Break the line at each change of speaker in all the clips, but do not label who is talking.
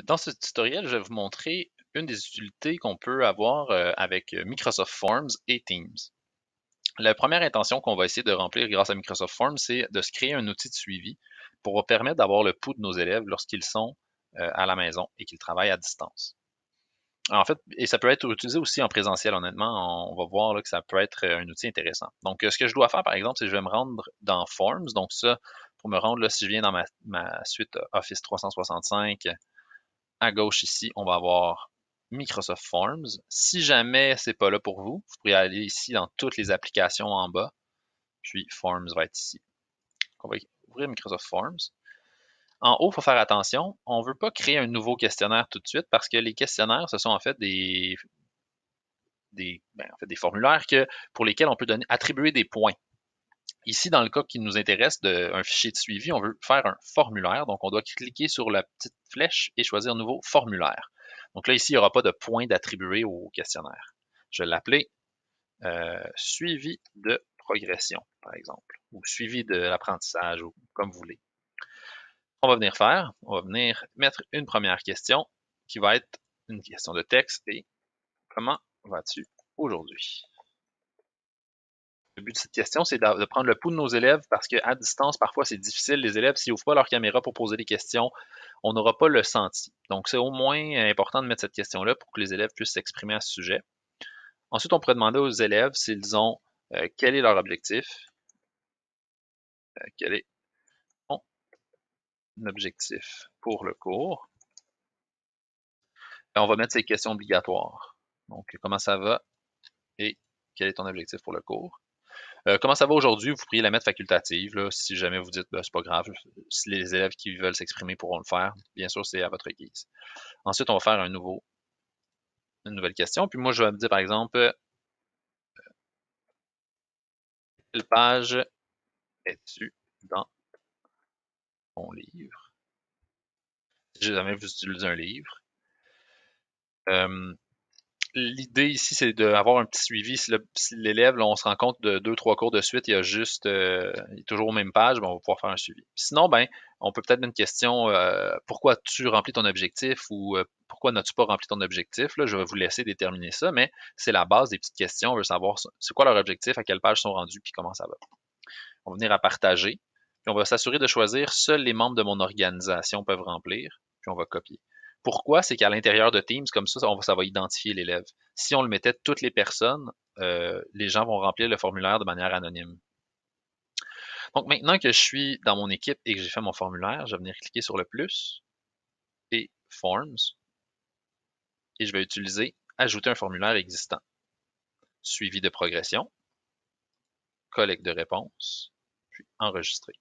Dans ce tutoriel, je vais vous montrer une des utilités qu'on peut avoir avec Microsoft Forms et Teams. La première intention qu'on va essayer de remplir grâce à Microsoft Forms, c'est de se créer un outil de suivi pour permettre d'avoir le pouls de nos élèves lorsqu'ils sont à la maison et qu'ils travaillent à distance. En fait, et ça peut être utilisé aussi en présentiel, honnêtement, on va voir là, que ça peut être un outil intéressant. Donc, ce que je dois faire, par exemple, c'est que je vais me rendre dans Forms. Donc ça, pour me rendre là, si je viens dans ma suite Office 365, à gauche ici, on va avoir Microsoft Forms. Si jamais c'est pas là pour vous, vous pourriez aller ici dans toutes les applications en bas, puis Forms va être ici. On va ouvrir Microsoft Forms. En haut, il faut faire attention, on ne veut pas créer un nouveau questionnaire tout de suite parce que les questionnaires, ce sont en fait des formulaires pour lesquels on peut attribuer des points. Ici, dans le cas qui nous intéresse d'un fichier de suivi, on veut faire un formulaire. Donc, on doit cliquer sur la petite flèche et choisir nouveau formulaire. Donc là, ici, il n'y aura pas de points d'attribuer au questionnaire. Je vais l'appeler suivi de progression, par exemple, ou suivi de l'apprentissage, ou comme vous voulez. On va venir mettre une première question qui va être une question de texte et comment vas-tu aujourd'hui? Le but de cette question, c'est de prendre le pouls de nos élèves parce qu'à distance, parfois, c'est difficile. Les élèves, s'ils n'ouvrent pas leur caméra pour poser des questions, on n'aura pas le senti. Donc, c'est au moins important de mettre cette question-là pour que les élèves puissent s'exprimer à ce sujet. Ensuite, on pourrait demander aux élèves s'ils ont quel est leur objectif, quel est ton objectif pour le cours. Et on va mettre ces questions obligatoires. Donc, comment ça va et quel est ton objectif pour le cours. Comment ça va aujourd'hui? Vous pourriez la mettre facultative, là, si jamais vous dites, c'est pas grave, si les élèves qui veulent s'exprimer pourront le faire. Bien sûr, c'est à votre guise. Ensuite, on va faire une nouvelle question. Puis moi, je vais me dire, par exemple, quelle page es-tu dans ton livre? Si jamais vous utilisez un livre. L'idée ici, c'est d'avoir un petit suivi. Si l'élève, on se rend compte de 2-3 cours de suite, il est toujours aux mêmes pages, ben, on va pouvoir faire un suivi. Sinon, ben, on peut peut-être mettre une question, pourquoi as-tu rempli ton objectif ou pourquoi n'as-tu pas rempli ton objectif? Là, je vais vous laisser déterminer ça, mais c'est la base des petites questions. On veut savoir c'est quoi leur objectif, à quelle page ils sont rendus, puis comment ça va. On va venir à partager, puis on va s'assurer de choisir seuls les membres de mon organisation peuvent remplir, puis on va copier. Pourquoi? C'est qu'à l'intérieur de Teams, comme ça va identifier l'élève. Si on le mettait toutes les personnes, les gens vont remplir le formulaire de manière anonyme. Donc maintenant que je suis dans mon équipe et que j'ai fait mon formulaire, je vais venir cliquer sur le plus et Forms et je vais utiliser Ajouter un formulaire existant. Suivi de progression, collecte de réponses, puis Enregistrer.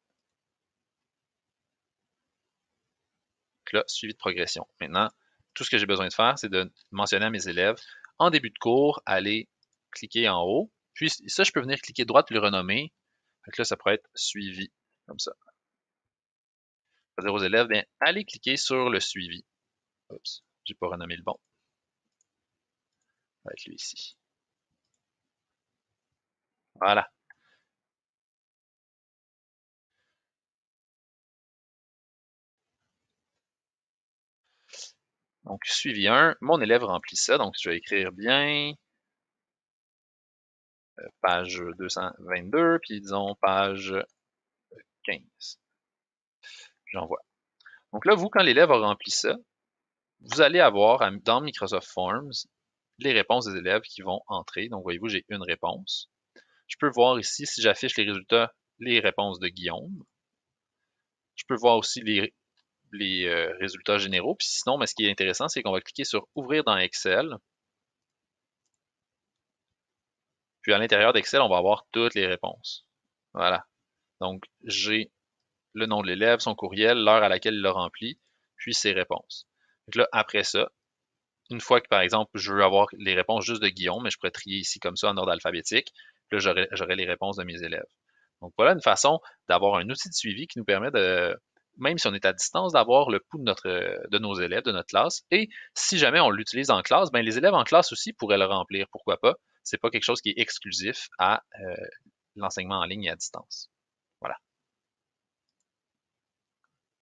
Donc là, suivi de progression. Maintenant, tout ce que j'ai besoin de faire, c'est de mentionner à mes élèves, en début de cours, aller cliquer en haut. Puis ça, je peux venir cliquer droit et le renommer. Donc là, ça pourrait être suivi, comme ça. Je vais dire aux élèves, bien, allez cliquer sur le suivi. Oups, j'ai pas renommé le bon. Ça va être lui ici. Voilà. Donc, suivi 1, mon élève remplit ça. Donc, je vais écrire bien page 222, puis disons page 15. J'envoie. Donc là, vous, quand l'élève a rempli ça, vous allez avoir dans Microsoft Forms les réponses des élèves qui vont entrer. Donc, voyez-vous, j'ai une réponse. Je peux voir ici, si j'affiche les résultats, les réponses de Guillaume. Je peux voir aussi les résultats généraux. Puis sinon, mais ce qui est intéressant, c'est qu'on va cliquer sur Ouvrir dans Excel. Puis à l'intérieur d'Excel, on va avoir toutes les réponses. Voilà. Donc, j'ai le nom de l'élève, son courriel, l'heure à laquelle il l'a rempli, puis ses réponses. Donc là, après ça, une fois que, par exemple, je veux avoir les réponses juste de Guillaume, mais je pourrais trier ici comme ça en ordre alphabétique, puis là, j'aurai les réponses de mes élèves. Donc voilà une façon d'avoir un outil de suivi qui nous permet de, même si on est à distance, d'avoir le pouls de nos élèves, de notre classe. Et si jamais on l'utilise en classe, ben les élèves en classe aussi pourraient le remplir. Pourquoi pas? C'est pas quelque chose qui est exclusif à l'enseignement en ligne et à distance.